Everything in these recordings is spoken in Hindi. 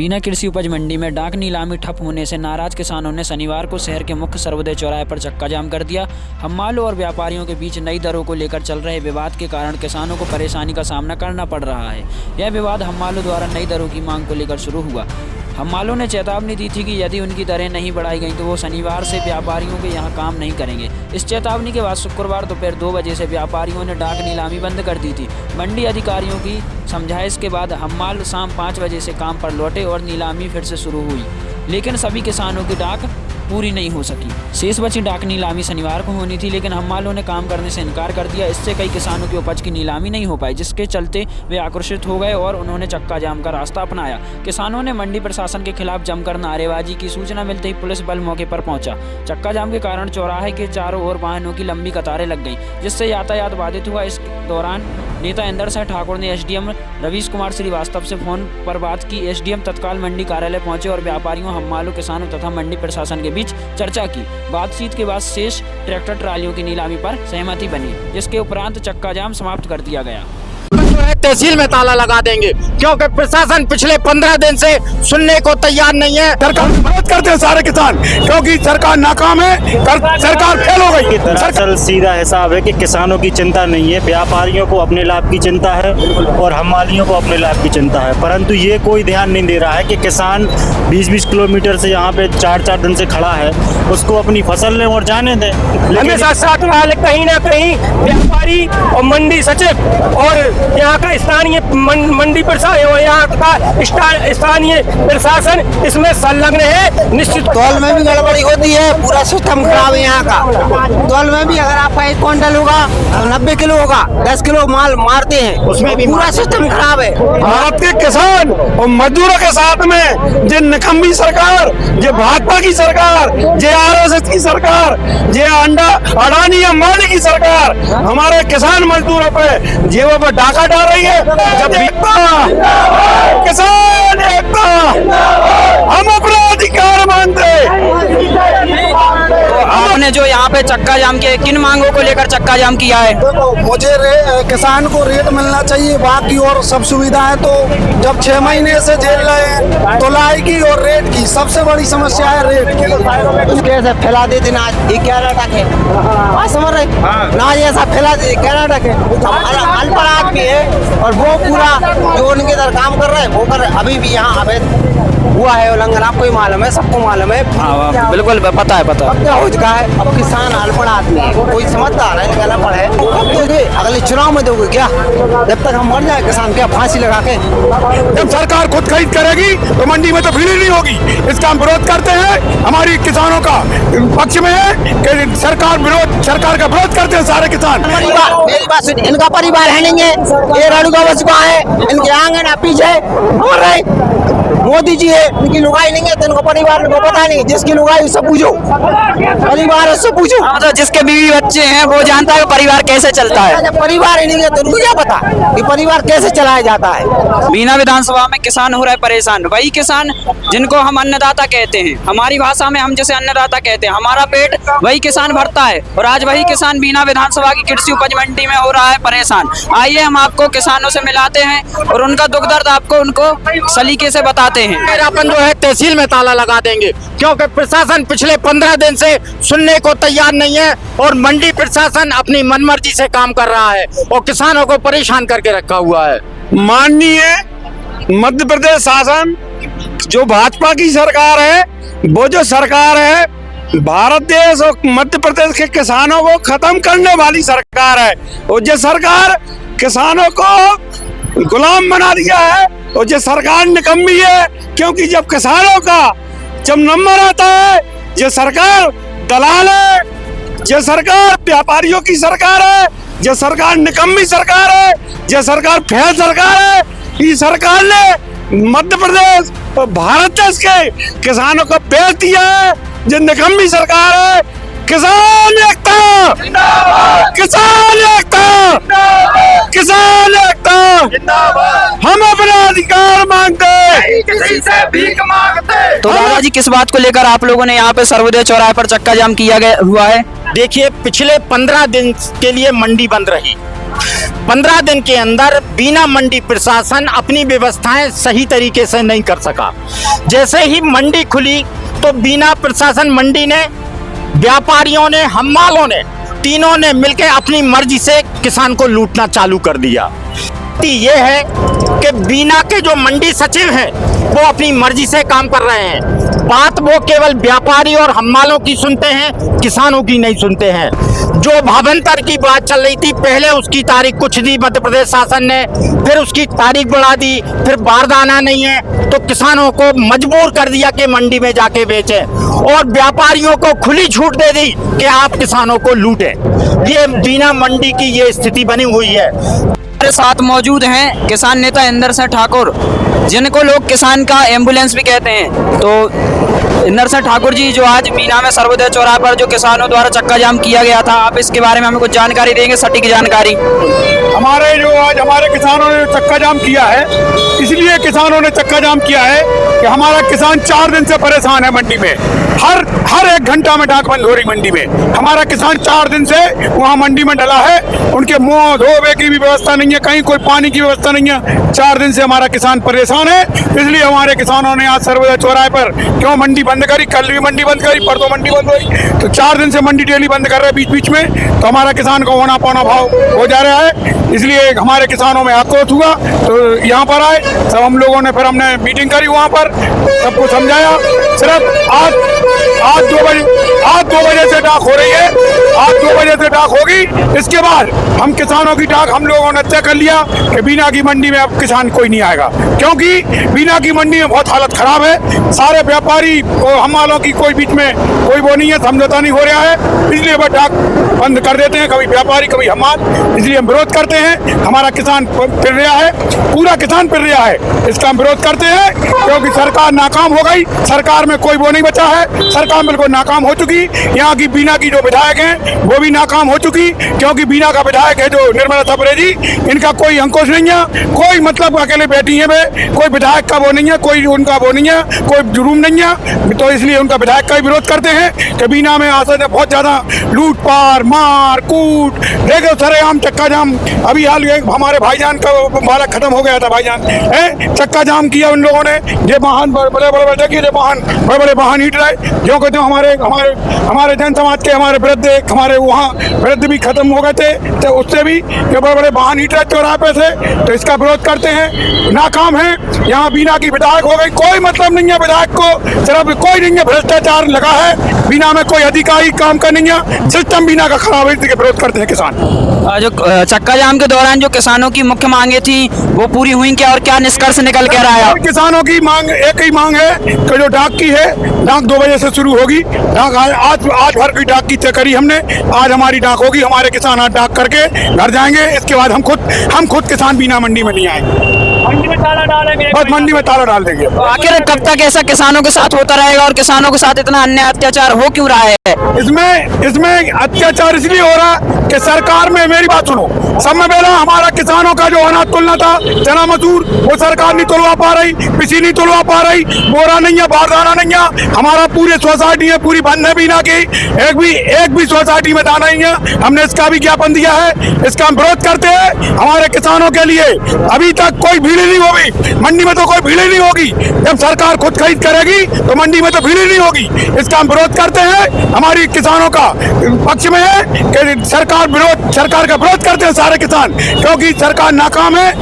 बीना कृषि उपज मंडी में डाक नीलामी ठप होने से नाराज किसानों ने शनिवार को शहर के मुख्य सर्वोदय चौराहे पर चक्का जाम कर दिया। हम्मालों और व्यापारियों के बीच नई दरों को लेकर चल रहे विवाद के कारण किसानों को परेशानी का सामना करना पड़ रहा है। यह विवाद हम्मालों द्वारा नई दरों की मांग को लेकर शुरू हुआ। हम्मालों ने चेतावनी दी थी कि यदि उनकी दरें नहीं बढ़ाई गई तो वो शनिवार से व्यापारियों के यहाँ काम नहीं करेंगे। इस चेतावनी के बाद शुक्रवार दोपहर 2 बजे से व्यापारियों ने डाक नीलामी बंद कर दी थी। मंडी अधिकारियों की समझाइश के बाद हम्माल शाम 5 बजे से काम पर लौटे और नीलामी फिर से शुरू हुई, लेकिन सभी किसानों की डाक पूरी नहीं हो सकी। शेष बची डाक नीलामी शनिवार को होनी थी, लेकिन हम्मालों ने काम करने से इनकार कर दिया। इससे कई किसानों की उपज की नीलामी नहीं हो पाई, जिसके चलते वे आक्रोशित हो गए और उन्होंने चक्का जाम का रास्ता अपनाया। किसानों ने मंडी प्रशासन के खिलाफ जमकर नारेबाजी की। सूचना मिलते ही पुलिस बल मौके पर पहुंचा। चक्का जाम के कारण चौराहे के चारों ओर वाहनों की लंबी कतारें लग गई, जिससे यातायात बाधित हुआ। इस दौरान नेता इंदर सिंह ठाकुर ने एसडीएम रवीश कुमार श्रीवास्तव से फोन पर बात की। एसडीएम तत्काल मंडी कार्यालय पहुंचे और व्यापारियों, हम्मालों, किसानों तथा मंडी प्रशासन के बीच चर्चा की। बातचीत के बाद शेष ट्रैक्टर ट्रालियों की नीलामी पर सहमति बनी, जिसके उपरांत चक्का जाम समाप्त कर दिया गया। तहसील में ताला लगा देंगे, क्योंकि प्रशासन पिछले 15 दिन से सुनने को तैयार नहीं है। सरकार मदद करते हैं सारे किसान, क्योंकि सरकार नाकाम है, सरकार फेल हो गई। दरअसल सीधा हिसाब है कि किसानों की चिंता नहीं है, व्यापारियों को अपने लाभ की चिंता है और हम्मालियों को अपने लाभ की चिंता है। परंतु ये कोई ध्यान नहीं दे रहा है कि किसान 20-20 किलोमीटर से यहाँ पे 4-4 दिन से खड़ा है, उसको अपनी फसल लें और जाने दें। हमें साथ वाले कहीं ना कहीं व्यापारी और मंडी सचिव और यहाँ का स्थानीय मंडी प्रशासन और यहाँ का स्थानीय प्रशासन इसमें संलग्न है। निश्चित तौल में भी गड़बड़ी होती है, पूरा सिस्टम खराब है यहाँ का। तौल में भी अगर आपका 1 क्विंटल होगा तो 90 किलो होगा, 10 किलो माल मारते हैं, उसमें भी पूरा सिस्टम खराब है। भारत के किसान और मजदूरों के साथ में जो निकम्मी सरकार, जो भाजपा की सरकार, जो आरएसएस की सरकार, जो अडानी अंबानी की सरकार हमारे किसान मजदूरों पे जेबों पर डाका डाल रही है। जब किसान एकता, हम अपना अधिकार मानते। आपने जो यहाँ पे चक्का जाम के किन मांगों को लेकर चक्का जाम किया है? मुझे किसान को रेट मिलना चाहिए, बाकी और सब सुविधा है। तो जब 6 महीने से झेल रहे हैं तुलाई की और रेट की, सबसे बड़ी समस्या है रेट की। कैसे फैला देते ना, ये क्या नाटक है, समझ रहे ना, ये ऐसा फैला दे क्या नाटक है। अनपढ़ आदमी है और वो पूरा जो उनके इधर काम कर रहे हैं वो कर, अभी भी यहाँ अवैध हुआ है उल्लंघन। आपको ही मालूम है, सबको मालूम है। बिल्कुल पता है। अब क्या हो चुका है, अब किसान अनपढ़ आदमी है, कोई समझदार है क्या अनपढ़ है। अब दोगे अगले चुनाव में दोगे क्या, जब तक हम मर जाए किसान क्या फांसी लगा के। जब सरकार खुद खरीद करेगी तो मंडी में तो भीड़ ही नहीं होगी। इसका हम विरोध करते हैं, हमारी किसानों का पक्ष में है कि सरकार का विरोध करते हैं सारे किसान। मेरी बात सुनिए, इनका परिवार है नहीं है, ये रणुगा बचपा है, इनके आंगन है पीछे बोल रहे मोदी जी है, इनकी लुगाई नहीं है तो इनको परिवार को पता नहीं। जिसकी लुगाई उससे पूछो, परिवार उससे पूछो। मतलब जिसके बीवी बच्चे हैं वो जानता है परिवार कैसे चलता है। जब परिवार ही नहीं है तो उनको क्या पता कि परिवार कैसे चलाया जाता है। बीना विधानसभा में किसान हो रहे परेशान, वही किसान जिनको हम अन्नदाता कहते हैं, हमारी भाषा में हम जैसे अन्नदाता कहते हैं, हमारा पेट वही किसान भरता है। और आज वही किसान बीना विधानसभा की कृषि उपज मंडी में हो रहा है परेशान। आइए हम आपको किसानों से मिलाते हैं और उनका दुख दर्द आपको उनको सलीके से बताते हैं। अपन जो है तहसील में ताला लगा देंगे, क्योंकि प्रशासन पिछले 15 दिन से सुनने को तैयार नहीं है और मंडी प्रशासन अपनी मनमर्जी से काम कर रहा है और किसानों को परेशान करके रखा हुआ है। माननीय मध्य प्रदेश शासन जो भाजपा की सरकार है, वो जो सरकार है भारत देश और मध्य प्रदेश के किसानों को खत्म करने वाली सरकार है। और जो सरकार किसानों को गुलाम बना दिया है और जो सरकार निकम्मी है, क्योंकि जब किसानों का जब नंबर आता है, ये सरकार दलाल है, ये सरकार व्यापारियों की सरकार है, ये सरकार निकम्मी सरकार है, ये सरकार फेल सरकार है। इस सरकार ने मध्य प्रदेश और भारत देश के किसानों को बेच दिया है, ये निकम्मी सरकार है। किसान एकता, किसान एकता, किसान एकता, हम अपना अधिकार मांगते, किसी से भीख मांगते। तो दादाजी किस बात को लेकर आप लोगों ने यहाँ पे सर्वोदय चौराहे पर चक्का जाम किया गया हुआ है? देखिए, पिछले 15 दिन के लिए मंडी बंद रही 15 दिन के अंदर बीना मंडी प्रशासन अपनी व्यवस्थाएं सही तरीके से नहीं कर सका। जैसे ही मंडी खुली तो बीना प्रशासन मंडी ने, व्यापारियों ने, हम्मालों ने, तीनों ने मिलकर अपनी मर्जी से किसान को लूटना चालू कर दिया। ये है कि बीना के जो मंडी सचिव हैं वो अपनी मर्जी से काम कर रहे हैं। बात वो केवल व्यापारी और हम्मालों की सुनते हैं, किसानों की नहीं सुनते हैं। जो भावंतर की बात चल रही थी, पहले उसकी तारीख कुछ दी मध्य प्रदेश शासन ने, फिर उसकी तारीख बढ़ा दी, फिर बारदाना नहीं है तो किसानों को मजबूर कर दिया कि मंडी में जाके बेचें, और व्यापारियों को खुली छूट दे दी कि आप किसानों को लूटें। ये बीना मंडी की ये स्थिति बनी हुई है। हमारे साथ मौजूद हैं किसान नेता इंदर सिंह ठाकुर, जिनको लोग किसान का एम्बुलेंस भी कहते हैं। तो इंदर सिंह ठाकुर जी, जो आज बीना में सर्वोदय चौराहे पर जो किसानों द्वारा चक्का जाम किया गया था, आप इसके बारे में हमें कुछ जानकारी देंगे, सटीक जानकारी। हमारे जो आज हमारे किसानों ने चक्का जाम किया है, इसलिए किसानों ने चक्का जाम किया है कि हमारा किसान 4 दिन से परेशान है। मंडी में हर 1 घंटा में डाक बंद हो रही मंडी में। हमारा किसान 4 दिन से वहाँ मंडी में डला है, उनके मुंह धोने की भी व्यवस्था नहीं है, कहीं कोई पानी की व्यवस्था नहीं है। 4 दिन से हमारा किसान परेशान है, इसलिए हमारे किसानों ने आज सर्वोदय चौराहे पर क्यों मंडी बंद करी, कल भी मंडी बंद करी, परसों मंडी बंद हुई, तो 4 दिन से मंडी डेली बंद कर रहे हैं बीच बीच में। तो हमारा किसान को होना पौना भाव हो जा रहा है, इसलिए हमारे किसानों में आक्रोश हुआ तो यहाँ पर आए सब हम लोगों ने। फिर हमने मीटिंग करी वहाँ पर, सबको समझाया। सिर्फ आज 2 बजे से डाक हो रही है, आज 2 बजे से डाक होगी। इसके बाद हम किसानों की डाक हम लोगों ने तय कर लिया कि बीना की मंडी में अब किसान कोई नहीं आएगा, क्योंकि बीना की मंडी में बहुत हालत खराब है। सारे व्यापारी और हम्मालों की कोई बीच में कोई वो नहीं है, समझौता नहीं हो रहा है, इसलिए वह डाक बंद कर देते हैं, कभी व्यापारी कभी हम्माल। इसलिए हम विरोध करते हैं। हमारा किसान फिर रहा है, पूरा किसान फिर रहा है, इसका हम विरोध करते हैं, क्योंकि सरकार नाकाम हो गई। सरकार में कोई वो नहीं बचा है, सरकार बिल्कुल नाकाम हो चुकी। यहाँ की बीना की जो विधायक हैं वो भी नाकाम हो चुकी, क्योंकि बीना का विधायक है जो निर्मला थपरे जी, इनका कोई अंकुश नहीं है, कोई मतलब अकेले बैठी है वे, कोई विधायक का वो नहीं है, कोई उनका वो नहीं है, कोई जुर्म नहीं है। तो इसलिए उनका विधायक का भी विरोध करते हैं कि बीना में आसद बहुत ज्यादा लूटपाट मार कूट, देखो सरेआम चक्का जाम। अभी हाल हमारे भाईजान का बालक खत्म हो गया था, भाईजान है चक्का जाम किया उन लोगों ने। ये वाहन बड़े देखिए, बड़े वाहन हिट रहे, जो कहते हैं हमारे जन समाज के हमारे वृद्ध, हमारे वहाँ वृद्ध भी खत्म हो गए थे, तो उससे भी ये बड़े वाहन हिट रहे चौराहे पे से। तो इसका विरोध करते हैं, नाकाम है। यहाँ बीना की विधायक हो गई, कोई मतलब नहीं है विधायक को, सिर्फ कोई नहीं है, भ्रष्टाचार लगा है बीना में, कोई अधिकारी काम का नहीं है, सिस्टम बीना का खराब है, इसके विरोध करते हैं किसान। जो चक्का जाम के दौरान जो किसानों की मुख्य मांगे थी वो पूरी हुई क्या, और क्या निष्कर्ष निकल के रहा है? किसानों की मांग एक ही मांग है कि जो डाक की है, डाक 2 बजे से शुरू होगी। डाक आज भर की डाक की तय करी हमने, आज हमारी डाक होगी। हमारे किसान आज डाक करके घर जाएंगे, इसके बाद हम खुद किसान बीना मंडी में नहीं आएंगे, मंडी में ताला डालेंगे, बस मंडी में ताला डाल देंगे। तो आखिर कब तक ऐसा किसानों के साथ होता रहेगा, और किसानों के साथ इतना अन्याय अत्याचार हो क्यों रहा है? इसमें अत्याचार इसलिए हो रहा कि सरकार में, मेरी बात सुनो, सब में पहला हमारा किसानों का जो अनाज तुलना था, चना मसूर, वो सरकार नहीं तुलवा पा रही, पिसी नहीं तुलवा पा रही, बोरा नहीं है, बारदाना नहीं है। हमारा पूरे सोसाइटी है पूरी बंद है बीना की, एक भी सोसाइटी में दाना नहीं है। हमने इसका भी ज्ञापन दिया है, इसका हम विरोध करते हैं। हमारे किसानों के लिए अभी तक कोई भीड़ नहीं होगी, मंडी में तो कोई भीड़ नहीं होगी। जब सरकार खुद खरीद करेगी तो मंडी में तो भीड़ नहीं होगी, इसका हम विरोध करते हैं। हमारी किसानों का पक्ष में है कि सरकार का विरोध करते हैं सारे किसान, क्योंकि सरकार नाकाम है,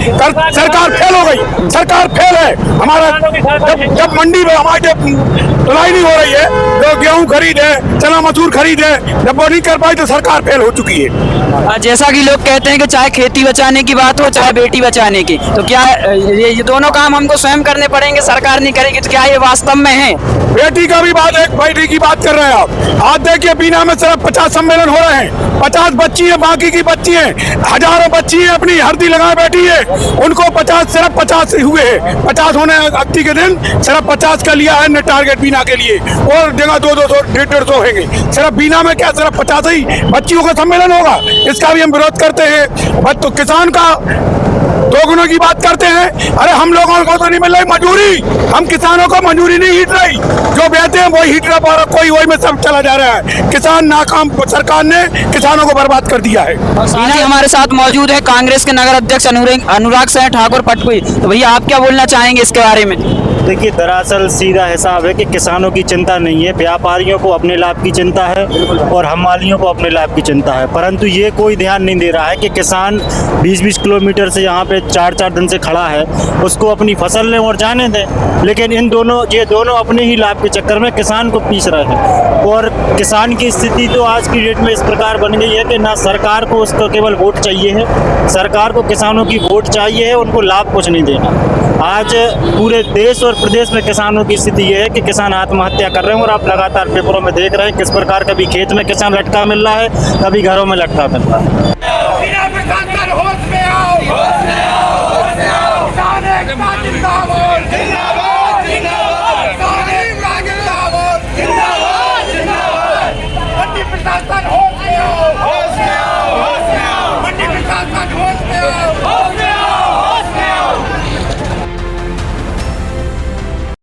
सरकार फेल हो गई, सरकार फेल है। हमारा जब मंडी में हमारी तुलाई नहीं हो रही है, जो गेहूं खरीद है, चना मसूर खरीद है, जब वो नहीं कर पाई तो सरकार फेल हो चुकी है। जैसा कि लोग कहते हैं कि चाहे खेती बचाने की बात हो, चाहे बेटी बचाने की, तो क्या ये दोनों काम हमको स्वयं करने पड़ेंगे, सरकार नहीं करेगी, तो क्या ये वास्तव में है? बेटी का भी बात है, बेटी की बात कर रहे हैं आप। आज देखिए बीना में सिर्फ 50 सम्मेलन हो रहे हैं, 50 बच्ची है, बाकी की बच्ची है, हजारों बच्ची है अपनी हल्दी लगाए बैठी है, उनको 50 सिर्फ 50 हुए हैं। 50 होने अक्ति के दिन सिर्फ 50 का लिया है टारगेट बीना के लिए, और जगह 200 150 होंगे। सिर्फ बीना में क्या सिर्फ 50 ही बच्चियों का सम्मेलन होगा, इसका भी हम विरोध करते हैं। बस तो किसान का दोगुनों की बात करते हैं। हैं अरे हम लोगों को तो नहीं मिल रही मजदूरी, हम किसानों को मजदूरी नहीं हीट रही, जो बेचते हैं वही हीट रहा और कोई वही में सब चला जा रहा है। किसान नाकाम, सरकार ने किसानों को बर्बाद कर दिया है। साथ ही हमारे साथ मौजूद है कांग्रेस के नगर अध्यक्ष अनुराग सिंह ठाकुर पटकुई। तो भैया आप क्या बोलना चाहेंगे इसके बारे में? देखिए, दरअसल सीधा हिसाब है कि किसानों की चिंता नहीं है, व्यापारियों को अपने लाभ की चिंता है और हमालियों को अपने लाभ की चिंता है। परंतु ये कोई ध्यान नहीं दे रहा है कि किसान 20-20 किलोमीटर से यहाँ पे 4-4 दिन से खड़ा है, उसको अपनी फसल लें और जाने दें। लेकिन ये दोनों अपने ही लाभ के चक्कर में किसान को पीस रहे हैं। और किसान की स्थिति तो आज की डेट में इस प्रकार बन गई है कि ना सरकार को उसको केवल वोट चाहिए है, सरकार को किसानों की वोट चाहिए है, उनको लाभ कुछ नहीं देना। आज पूरे देश और प्रदेश में किसानों की स्थिति ये है कि किसान आत्महत्या कर रहे हैं और आप लगातार पेपरों में देख रहे हैं किस प्रकार कभी खेत में किसान लटका मिल रहा है, कभी घरों में लटका मिल रहा है।